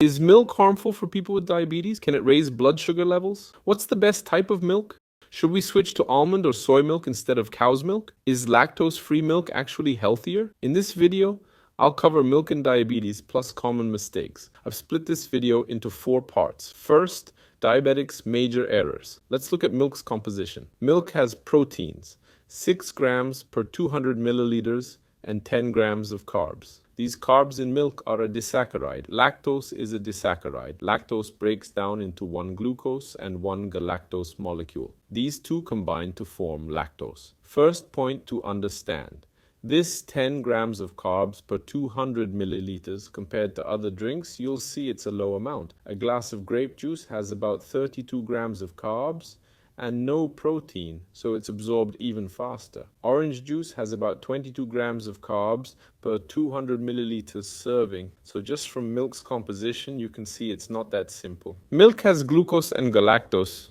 Is milk harmful for people with diabetes? Can it raise blood sugar levels? What's the best type of milk? Should we switch to almond or soy milk instead of cow's milk? Is lactose-free milk actually healthier? In this video, I'll cover milk and diabetes plus common mistakes. I've split this video into 4 parts. First, diabetics' major errors. Let's look at milk's composition. Milk has proteins, 6 grams per 200 milliliters and 10 grams of carbs. These carbs in milk are a disaccharide. Lactose is a disaccharide. Lactose breaks down into one glucose and one galactose molecule. These two combine to form lactose. First point to understand. This 10 grams of carbs per 200 milliliters compared to other drinks, you'll see it's a low amount. A glass of grape juice has about 32 grams of carbs and no protein, so it's absorbed even faster. Orange juice has about 22 grams of carbs per 200 milliliters serving, so just from milk's composition you can see it's not that simple. Milk has glucose and galactose,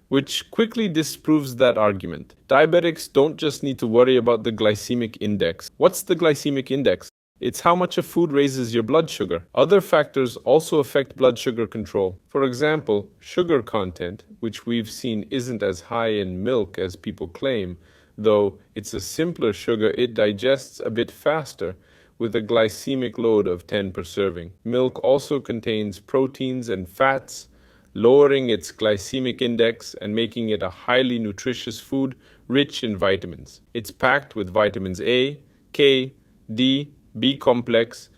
which quickly disproves that argument. Diabetics don't just need to worry about the glycemic index. What's the glycemic index? It's how much a food raises your blood sugar. Other factors also affect blood sugar control. For example, sugar content, which we've seen isn't as high in milk as people claim, though it's a simpler sugar, it digests a bit faster with a glycemic load of 10 per serving. Milk also contains proteins and fats, lowering its glycemic index and making it a highly nutritious food rich in vitamins. It's packed with vitamins A, K, D, B complex,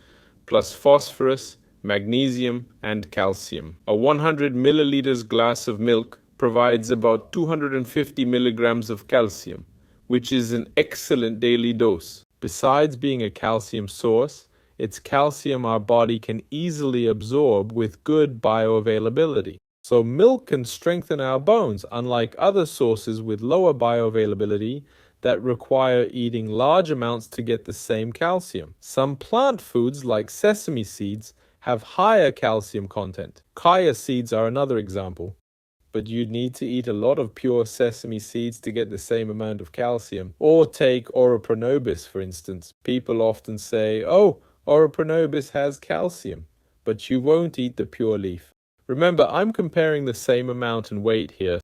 plus phosphorus, magnesium, and calcium. A 100 milliliters glass of milk provides about 250 milligrams of calcium, which is an excellent daily dose. Besides being a calcium source, it's calcium our body can easily absorb with good bioavailability. So milk can strengthen our bones, unlike other sources with lower bioavailability that require eating large amounts to get the same calcium. Some plant foods like sesame seeds have higher calcium content. Chia seeds are another example. But you'd need to eat a lot of pure sesame seeds to get the same amount of calcium. Or take Ora pronobis, for instance. People often say, oh, Ora pronobis has calcium, but you won't eat the pure leaf. Remember, I'm comparing the same amount and weight here.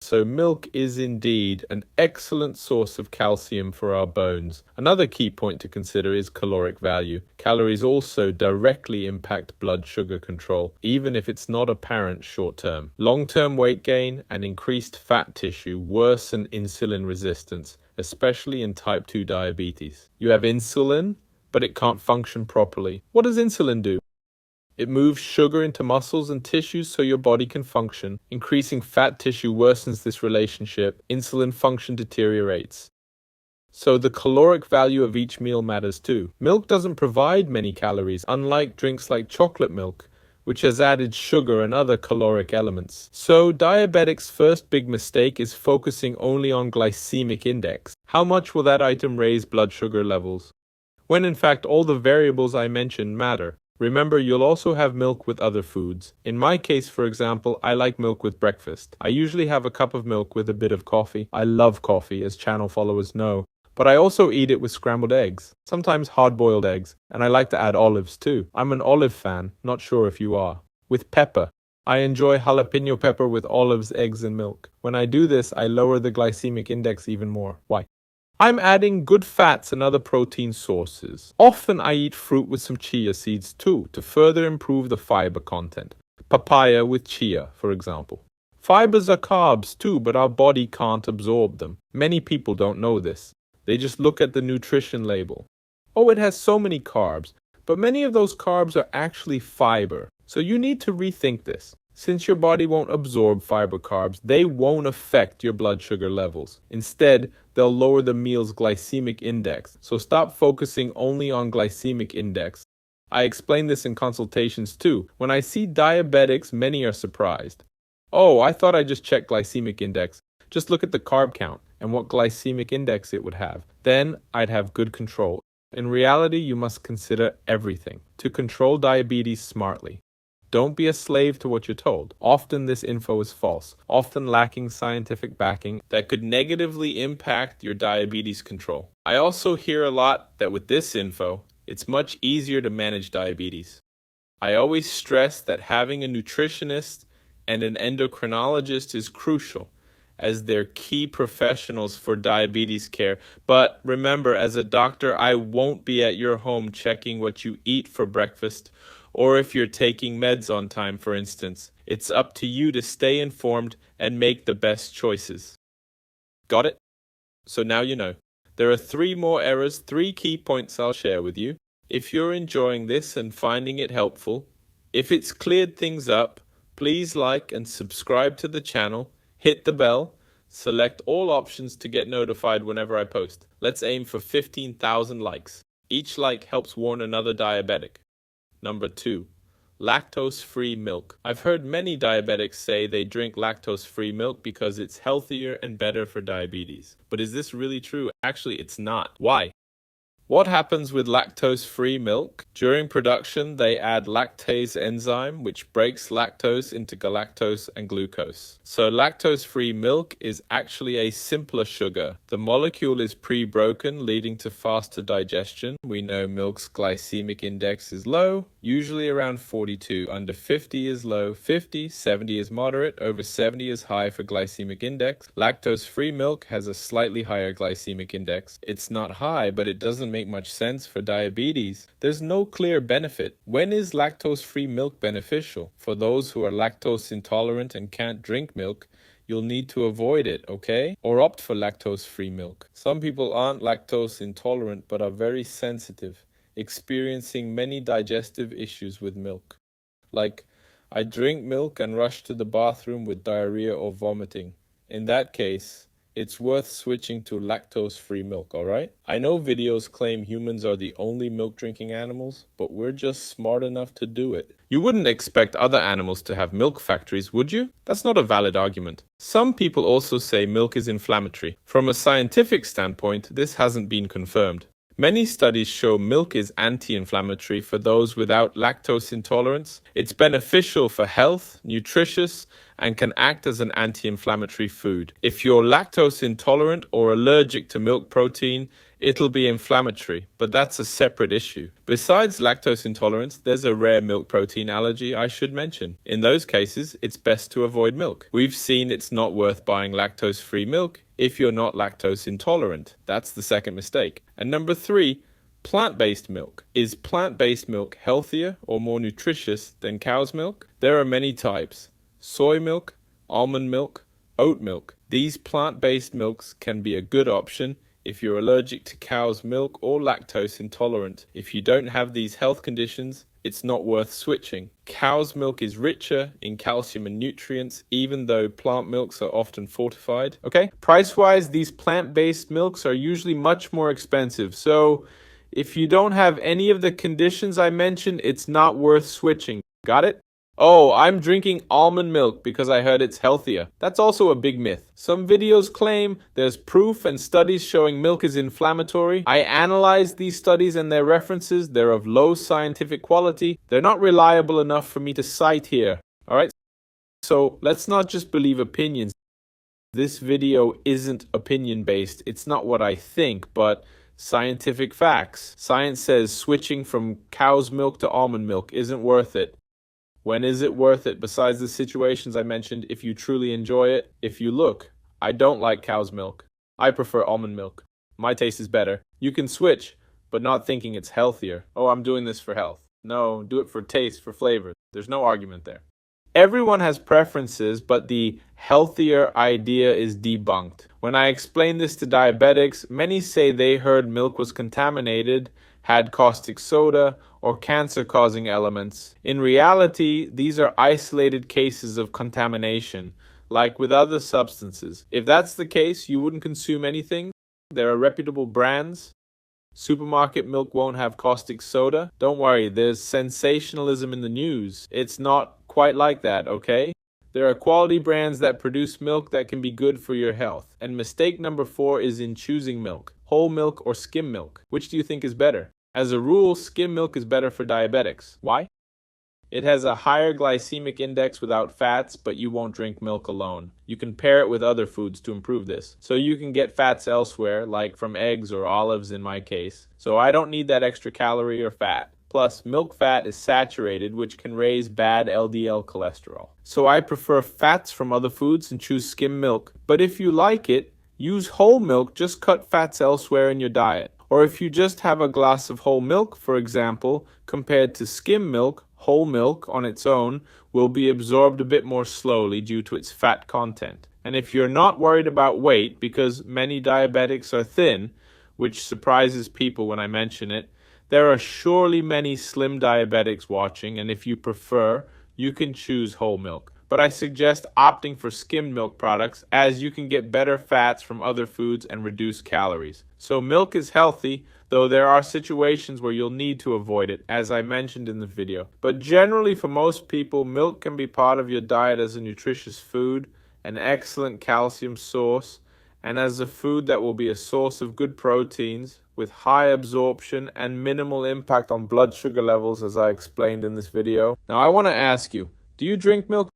So milk is indeed an excellent source of calcium for our bones. Another key point to consider is caloric value. Calories also directly impact blood sugar control, even if it's not apparent short term. Long-term weight gain and increased fat tissue worsen insulin resistance, especially in type 2 diabetes. You have insulin, but it can't function properly. What does insulin do? It moves sugar into muscles and tissues so your body can function. Increasing fat tissue worsens this relationship. Insulin function deteriorates. So the caloric value of each meal matters too. Milk doesn't provide many calories, unlike drinks like chocolate milk, which has added sugar and other caloric elements. So diabetics' first big mistake is focusing only on glycemic index. How much will that item raise blood sugar levels? When in fact all the variables I mentioned matter. Remember, you'll also have milk with other foods. In my case, for example, I like milk with breakfast. I usually have a cup of milk with a bit of coffee. I love coffee, as channel followers know. But I also eat it with scrambled eggs, sometimes hard-boiled eggs, and I like to add olives too. I'm an olive fan, not sure if you are. With pepper. I enjoy jalapeno pepper with olives, eggs, and milk. When I do this, I lower the glycemic index even more. Why? I'm adding good fats and other protein sources. Often I eat fruit with some chia seeds too, to further improve the fiber content. Papaya with chia, for example. Fibers are carbs too, but our body can't absorb them. Many people don't know this. They just look at the nutrition label. Oh, it has so many carbs, but many of those carbs are actually fiber. So you need to rethink this. Since your body won't absorb fiber carbs, they won't affect your blood sugar levels. Instead, they'll lower the meal's glycemic index. So stop focusing only on glycemic index. I explain this in consultations too. When I see diabetics, many are surprised. Oh, I thought I just checked glycemic index. Just look at the carb count and what glycemic index it would have. Then I'd have good control. In reality, you must consider everything to control diabetes smartly. Don't be a slave to what you're told. Often this info is false, often lacking scientific backing that could negatively impact your diabetes control. I also hear a lot that with this info, it's much easier to manage diabetes. I always stress that having a nutritionist and an endocrinologist is crucial, as they're key professionals for diabetes care. But remember, as a doctor, I won't be at your home checking what you eat for breakfast or if you're taking meds on time, for instance. It's up to you to stay informed and make the best choices. Got it? So now you know. There are 3 more errors, 3 key points I'll share with you. If you're enjoying this and finding it helpful, if it's cleared things up, please like and subscribe to the channel, hit the bell, select all options to get notified whenever I post. Let's aim for 15,000 likes. Each like helps warn another diabetic. Number 2. Lactose-free milk. I've heard many diabetics say they drink lactose-free milk because it's healthier and better for diabetes. But is this really true? Actually, it's not. Why? What happens with lactose-free milk? During production, they add lactase enzyme, which breaks lactose into galactose and glucose. So lactose-free milk is actually a simpler sugar. The molecule is pre-broken, leading to faster digestion. We know milk's glycemic index is low, usually around 42. Under 50 is low, 50, 70 is moderate, over 70 is high for glycemic index. Lactose-free milk has a slightly higher glycemic index. It's not high, but it doesn't make much sense for diabetes. There's no clear benefit. When is lactose-free milk beneficial? For those who are lactose intolerant and can't drink milk, you'll need to avoid it, okay? Or opt for lactose-free milk. Some people aren't lactose intolerant but are very sensitive, experiencing many digestive issues with milk. Like, I drink milk and rush to the bathroom with diarrhea or vomiting. In that case, it's worth switching to lactose-free milk, alright? I know videos claim humans are the only milk-drinking animals, but we're just smart enough to do it. You wouldn't expect other animals to have milk factories, would you? That's not a valid argument. Some people also say milk is inflammatory. From a scientific standpoint, this hasn't been confirmed. Many studies show milk is anti-inflammatory for those without lactose intolerance. It's beneficial for health, nutritious, and can act as an anti-inflammatory food. If you're lactose intolerant or allergic to milk protein, it'll be inflammatory, but that's a separate issue. Besides lactose intolerance, there's a rare milk protein allergy I should mention. In those cases, it's best to avoid milk. We've seen it's not worth buying lactose-free milk if you're not lactose intolerant. That's the second mistake. And number 3, plant-based milk. Is plant-based milk healthier or more nutritious than cow's milk? There are many types. Soy milk, almond milk, oat milk. These plant-based milks can be a good option if you're allergic to cow's milk or lactose intolerant. If you don't have these health conditions, it's not worth switching. Cow's milk is richer in calcium and nutrients, even though plant milks are often fortified. Okay, price-wise, these plant-based milks are usually much more expensive. So if you don't have any of the conditions I mentioned, it's not worth switching. Got it? Oh, I'm drinking almond milk because I heard it's healthier. That's also a big myth. Some videos claim there's proof and studies showing milk is inflammatory. I analyzed these studies and their references. They're of low scientific quality. They're not reliable enough for me to cite here. Alright? So let's not just believe opinions. This video isn't opinion-based. It's not what I think, but scientific facts. Science says switching from cow's milk to almond milk isn't worth it. When is it worth it besides the situations I mentioned if you truly enjoy it? If you look, I don't like cow's milk. I prefer almond milk. My taste is better. You can switch, but not thinking it's healthier. Oh, I'm doing this for health. No, do it for taste, for flavor. There's no argument there. Everyone has preferences, but the healthier idea is debunked. When I explain this to diabetics, many say they heard milk was contaminated, had caustic soda, or cancer-causing elements. In reality, these are isolated cases of contamination, like with other substances. If that's the case, you wouldn't consume anything. There are reputable brands. Supermarket milk won't have caustic soda. Don't worry, there's sensationalism in the news. It's not quite like that, okay? There are quality brands that produce milk that can be good for your health. And mistake number 4 is in choosing milk. Whole milk or skim milk. Which do you think is better? As a rule, skim milk is better for diabetics. Why? It has a higher glycemic index without fats, but you won't drink milk alone. You can pair it with other foods to improve this. So you can get fats elsewhere, like from eggs or olives in my case. So I don't need that extra calorie or fat. Plus, milk fat is saturated, which can raise bad LDL cholesterol. So I prefer fats from other foods and choose skim milk. But if you like it, use whole milk, just cut fats elsewhere in your diet. Or if you just have a glass of whole milk, for example, compared to skim milk, whole milk on its own will be absorbed a bit more slowly due to its fat content. And if you're not worried about weight, because many diabetics are thin, which surprises people when I mention it, there are surely many slim diabetics watching, and if you prefer, you can choose whole milk. But I suggest opting for skimmed milk products, as you can get better fats from other foods and reduce calories. So milk is healthy, though there are situations where you'll need to avoid it, as I mentioned in the video. But generally for most people, milk can be part of your diet as a nutritious food, an excellent calcium source, and as a food that will be a source of good proteins with high absorption and minimal impact on blood sugar levels, as I explained in this video. Now I want to ask you, do you drink milk?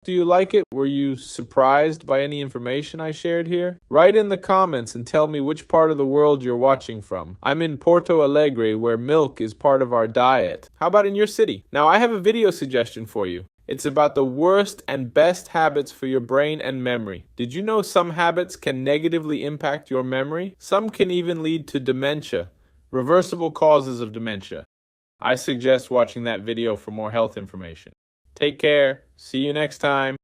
Do you like it? Were you surprised by any information I shared here? Write in the comments and tell me which part of the world you're watching from. I'm in Porto Alegre, where milk is part of our diet. How about in your city? Now I have a video suggestion for you. It's about the worst and best habits for your brain and memory. Did you know some habits can negatively impact your memory? Some can even lead to dementia, reversible causes of dementia. I suggest watching that video for more health information. Take care. See you next time.